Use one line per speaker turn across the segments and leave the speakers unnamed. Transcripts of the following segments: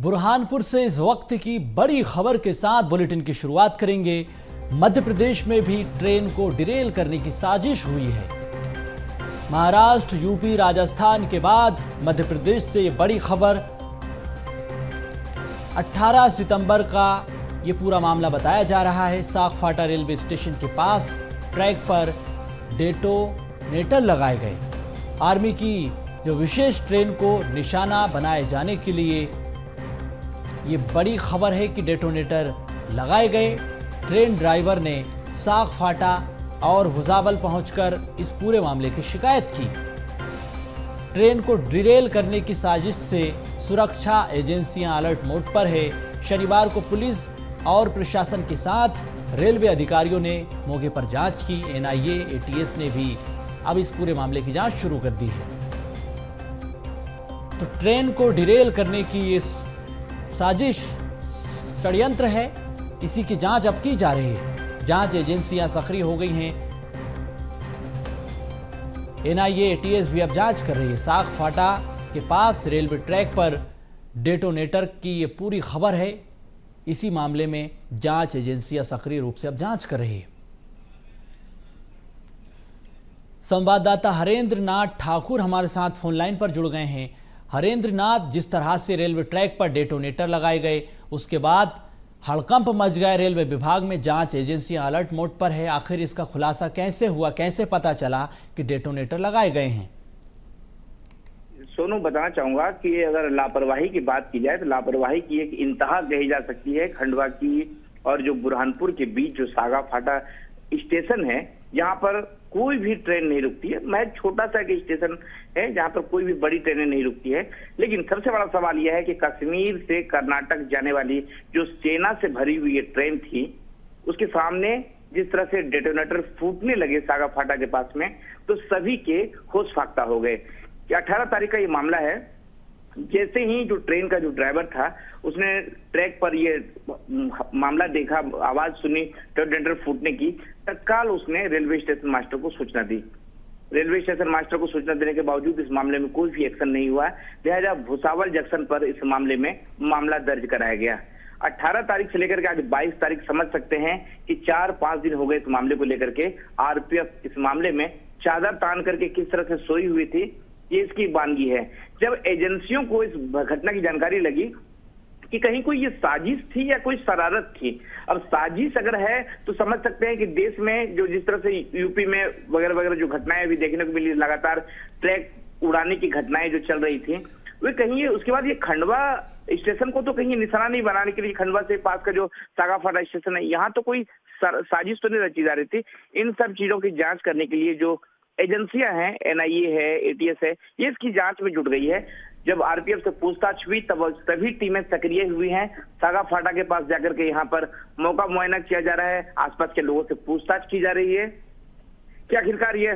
बुरहानपुर से इस वक्त की बड़ी खबर के साथ बुलेटिन की शुरुआत करेंगे। मध्य प्रदेश में भी ट्रेन को डिरेल करने की साजिश हुई है। महाराष्ट्र, यूपी, राजस्थान के बाद मध्य प्रदेश से ये बड़ी खबर। 18 सितंबर का ये पूरा मामला बताया जा रहा है। सागफाटा रेलवे स्टेशन के पास ट्रैक पर डेटोनेटर लगाए गए। आर्मी की जो विशेष ट्रेन को निशाना बनाए जाने के लिए ये बड़ी खबर है कि डेटोनेटर लगाए गए। ट्रेन ड्राइवर ने सागफाटा और भुसावल पहुंचकर इस पूरे मामले की शिकायत की। ट्रेन को डिरेल करने की साजिश से सुरक्षा एजेंसियां अलर्ट मोड पर है। शनिवार को पुलिस और प्रशासन के साथ रेलवे अधिकारियों ने मौके पर जांच की। एनआईए, एटीएस ने भी अब इस पूरे मामले की जांच शुरू कर दी है। तो ट्रेन को डिरेल करने की ये साजिश षड्यंत्र है, इसी की जांच अब की जा रही है। जांच एजेंसियां सक्रिय हो गई हैं। एनआईए, एटीएस भी अब जांच कर रही है। सागफाटा के पास रेलवे ट्रैक पर डेटोनेटर की ये पूरी खबर है। इसी मामले में जांच एजेंसियां सक्रिय रूप से अब जांच कर रही है। संवाददाता हरेंद्र नाथ ठाकुर हमारे साथ फोन लाइन पर जुड़ गए हैं। हरेंद्र नाथ, जिस तरह से रेलवे ट्रैक पर डेटोनेटर लगाए गए, उसके बाद हड़कंप मच गया रेलवे विभाग में। जांच एजेंसियां अलर्ट मोड पर है। आखिर इसका खुलासा कैसे हुआ, कैसे पता चला कि डेटोनेटर लगाए गए हैं?
सोनू, बताना चाहूंगा कि अगर लापरवाही की बात की जाए तो लापरवाही की एक इंतहा कही जा सकती है। खंडवा की और जो बुरहानपुर के बीच जो सागाफाटा स्टेशन है, यहाँ पर कोई भी ट्रेन नहीं रुकती है। महज छोटा सा एक स्टेशन है जहाँ पर कोई भी बड़ी ट्रेनें नहीं रुकती है। लेकिन सबसे बड़ा सवाल यह है कि कश्मीर से कर्नाटक जाने वाली जो सेना से भरी हुई ये ट्रेन थी, उसके सामने जिस तरह से डेटोनेटर फूटने लगे सागाफाटा के पास में, तो सभी के होश फाख्ता हो गए। 18 तारीख का ये मामला है। जैसे ही जो ट्रेन का जो ड्राइवर था, उसने ट्रैक पर ये मामला देखा, आवाज सुनी डेटोनेटर फूटने की, तत्काल उसने रेलवे स्टेशन मास्टर को सूचना दी। रेलवे स्टेशन मास्टर को सूचना देने के बावजूद इस मामले में कोई भी एक्शन नहीं हुआ। लिहाजा भुसावल जंक्शन पर इस मामले में मामला दर्ज कराया गया। 18 तारीख से लेकर के आज 22 तारीख समझ सकते हैं कि 4-5 दिन हो गए इस मामले को लेकर के। आरपीएफ इस मामले में चादर तान करके किस तरह से सोई हुई थी, ये इसकी वानगी है। जब एजेंसियों को इस घटना की जानकारी लगी कि कहीं कोई ये साजिश थी या कोई शरारत थी। अब साजिश अगर है तो समझ सकते हैं कि देश में जो जिस तरह से यूपी में वगैरह वगैरह जो घटनाएं अभी देखने को मिली, लगातार ट्रैक उड़ाने की घटनाएं जो चल रही थी, वे कहीं उसके बाद ये खंडवा स्टेशन को तो कहीं निशाना नहीं बनाने के लिए, खंडवा से पास का जो सागाफाटा स्टेशन है, यहाँ तो कोई साजिश तो नहीं रची जा रही थी। इन सब चीजों की जांच करने के लिए जो एजेंसियां हैं, एनआईए है, एटीएस है, ये इसकी जांच में जुट गई है। जब आरपीएफ से पूछताछ हुई तब सभी टीमें सक्रिय हुई हैं। सागाफाटा के पास जाकर के यहाँ पर मौका मुआयना किया जा रहा है। आसपास के लोगों से पूछताछ की जा रही है कि आखिरकार ये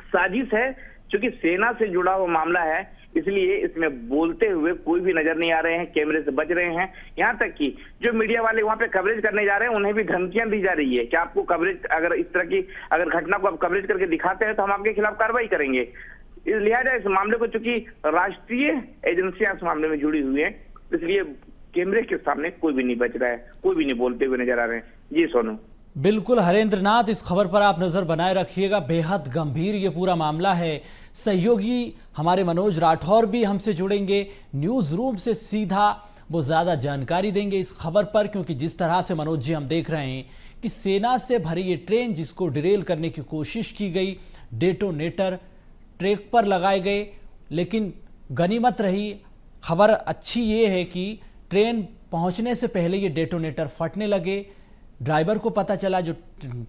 साजिश है। क्योंकि सेना से जुड़ा हुआ मामला है, इसलिए इसमें बोलते हुए कोई भी नजर नहीं आ रहे हैं, कैमरे से बच रहे हैं। यहाँ तक कि जो मीडिया वाले वहां पे कवरेज करने जा रहे हैं, उन्हें भी धमकियां दी जा रही है कि आपको कवरेज, अगर इस तरह की अगर घटना को आप कवरेज करके दिखाते हैं तो हम आपके खिलाफ कार्रवाई करेंगे। लिहाजा इस मामले को, चूंकि राष्ट्रीय एजेंसियां इस मामले में जुड़ी हुई है, इसलिए कैमरे के सामने कोई भी नहीं बच रहा है, कोई भी नहीं बोलते हुए नजर आ रहे हैं। जी सोनू।
बिल्कुल हरेंद्र नाथ, इस खबर पर आप नजर बनाए रखिएगा। बेहद गंभीर ये पूरा मामला है। सहयोगी हमारे मनोज राठौर भी हमसे जुड़ेंगे न्यूज रूम से सीधा, वो ज्यादा जानकारी देंगे इस खबर पर। क्योंकि जिस तरह से मनोज जी हम देख रहे हैं कि सेना से भरी ये ट्रेन जिसको डिरेल करने की कोशिश की गई, डेटोनेटर ट्रैक पर लगाए गए, लेकिन गनीमत रही। खबर अच्छी ये है कि ट्रेन पहुंचने से पहले ये डेटोनेटर फटने लगे। ड्राइवर को पता चला, जो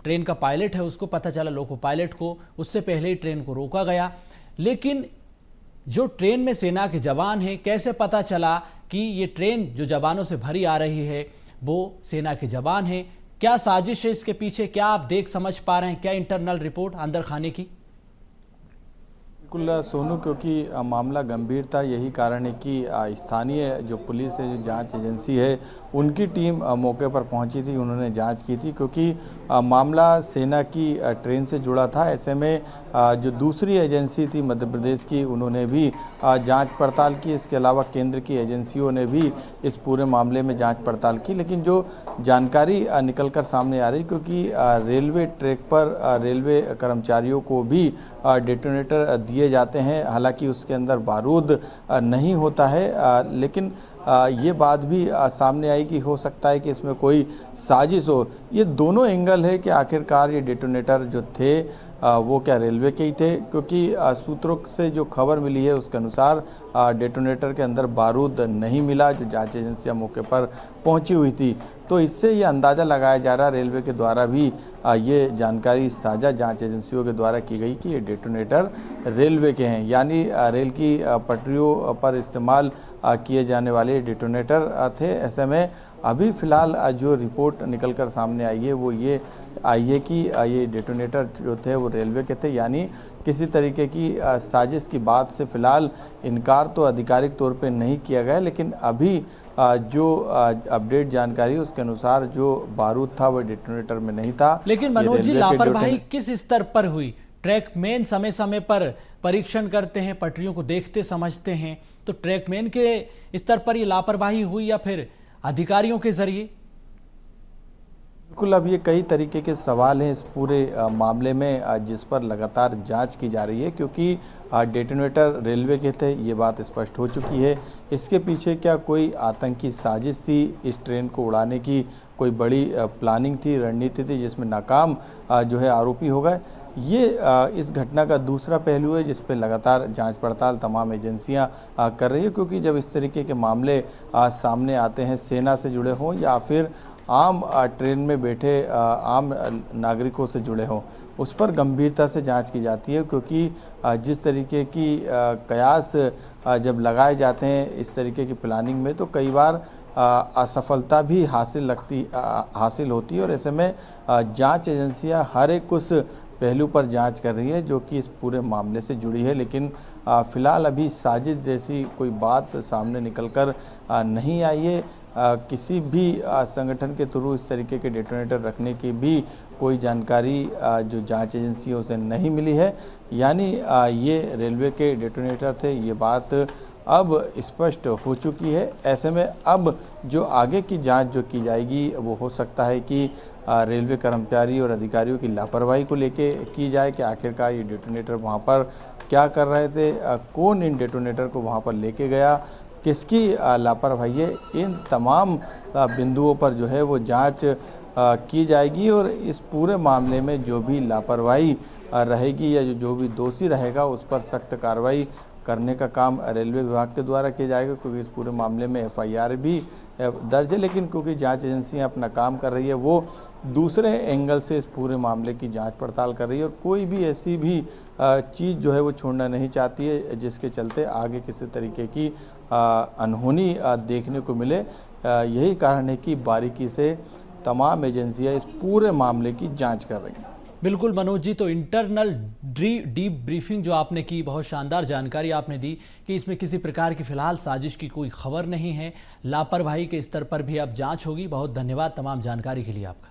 ट्रेन का पायलट है उसको पता चला, लोको पायलट को, उससे पहले ही ट्रेन को रोका गया। लेकिन जो ट्रेन में सेना के जवान हैं, कैसे पता चला कि ये ट्रेन जो जवानों से भरी आ रही है वो सेना के जवान हैं? क्या साजिश है इसके पीछे? क्या आप देख समझ पा रहे हैं? क्या इंटरनल रिपोर्ट अंदर खाने की?
बिल्कुल सोनू, क्योंकि मामला गंभीर था। यही कारण है कि स्थानीय जो पुलिस है, जो जांच एजेंसी है, उनकी टीम मौके पर पहुंची थी। उन्होंने जांच की थी क्योंकि मामला सेना की ट्रेन से जुड़ा था। ऐसे में जो दूसरी एजेंसी थी मध्य प्रदेश की, उन्होंने भी जांच पड़ताल की। इसके अलावा केंद्र की एजेंसियों ने भी इस पूरे मामले में जांच पड़ताल की। लेकिन जो जानकारी निकलकर सामने आ रही, क्योंकि रेलवे ट्रैक पर रेलवे कर्मचारियों को भी डेटोनेटर दिए जाते हैं, हालांकि उसके अंदर बारूद नहीं होता है, लेकिन ये बात भी सामने आई कि हो सकता है कि इसमें कोई साजिश हो। ये दोनों एंगल है कि आखिरकार ये डेटोनेटर जो थे वो क्या रेलवे के ही थे, क्योंकि सूत्रों से जो खबर मिली है उसके अनुसार डेटोनेटर के अंदर बारूद नहीं मिला, जो जांच एजेंसियां मौके पर पहुंची हुई थी। तो इससे ये अंदाज़ा लगाया जा रहा रेलवे के द्वारा भी ये जानकारी साझा जांच एजेंसियों के द्वारा की गई कि ये डेटोनेटर रेलवे के हैं, यानी रेल की पटरियों पर इस्तेमाल किए जाने वाले डेटोनेटर थे। ऐसे में अभी फ़िलहाल जो रिपोर्ट निकलकर सामने आई है वो ये आई है कि ये डेटोनेटर जो थे वो रेलवे के थे, यानी किसी तरीके की साजिश की बात से फ़िलहाल इनकार तो आधिकारिक तौर पे नहीं किया गया। लेकिन अभी जो अपडेट जानकारी उसके अनुसार जो बारूद था वो डेटोनेटर में नहीं था।
लेकिन मनोज जी, लापरवाही किस स्तर पर हुई? ट्रैकमैन समय समय पर परीक्षण करते हैं, पटरियों को देखते समझते हैं, तो ट्रैकमैन के स्तर पर ये लापरवाही हुई या फिर अधिकारियों के जरिए?
बिल्कुल, अब ये कई तरीके के सवाल हैं इस पूरे मामले में, जिस पर लगातार जांच की जा रही है। क्योंकि डेटोनेटर रेलवे के थे, ये बात स्पष्ट हो चुकी है। इसके पीछे क्या कोई आतंकी साजिश थी, इस ट्रेन को उड़ाने की कोई बड़ी प्लानिंग थी, रणनीति थी, जिसमें नाकाम जो है आरोपी हो गए। ये इस घटना का दूसरा पहलू है जिस पर लगातार जांच पड़ताल तमाम एजेंसियां कर रही है। क्योंकि जब इस तरीके के मामले सामने आते हैं, सेना से जुड़े हों या फिर आम ट्रेन में बैठे आम नागरिकों से जुड़े हों, उस पर गंभीरता से जांच की जाती है। क्योंकि जिस तरीके की कयास जब लगाए जाते हैं इस तरीके की प्लानिंग में, तो कई बार असफलता भी हासिल होती है। और ऐसे में जांच एजेंसियां हर एक उस पहलू पर जांच कर रही है जो कि इस पूरे मामले से जुड़ी है। लेकिन फ़िलहाल अभी साजिश जैसी कोई बात सामने निकलकर नहीं आई है। किसी भी संगठन के थ्रू इस तरीके के डेटोनेटर रखने की भी कोई जानकारी जो जांच एजेंसियों से नहीं मिली है, यानी ये रेलवे के डेटोनेटर थे, ये बात अब स्पष्ट हो चुकी है। ऐसे में अब जो आगे की जांच जो की जाएगी वो हो सकता है कि रेलवे कर्मचारी और अधिकारियों की लापरवाही को लेके की जाए कि आखिरकार ये डेटोनेटर वहाँ पर क्या कर रहे थे, कौन इन डेटोनेटर को वहाँ पर लेके गया, किसकी लापरवाही है। इन तमाम बिंदुओं पर जो है वो जांच की जाएगी और इस पूरे मामले में जो भी लापरवाही रहेगी या जो भी दोषी रहेगा उस पर सख्त कार्रवाई करने का काम रेलवे विभाग के द्वारा किया जाएगा। क्योंकि इस पूरे मामले में FIR भी दर्ज है। लेकिन क्योंकि जांच एजेंसियां अपना काम कर रही है, वो दूसरे एंगल से इस पूरे मामले की जांच पड़ताल कर रही है और कोई भी ऐसी भी चीज़ जो है वो छोड़ना नहीं चाहती है जिसके चलते आगे किसी तरीके की अनहोनी देखने को मिले। यही कारण है कि बारीकी से तमाम एजेंसियां इस पूरे मामले की जांच कर रही हैं।
बिल्कुल मनोज जी, तो इंटरनल डीप ब्रीफिंग जो आपने की, बहुत शानदार जानकारी आपने दी कि इसमें किसी प्रकार की फिलहाल साजिश की कोई खबर नहीं है, लापरवाही के स्तर पर भी अब जांच होगी। बहुत धन्यवाद तमाम जानकारी के लिए आपका।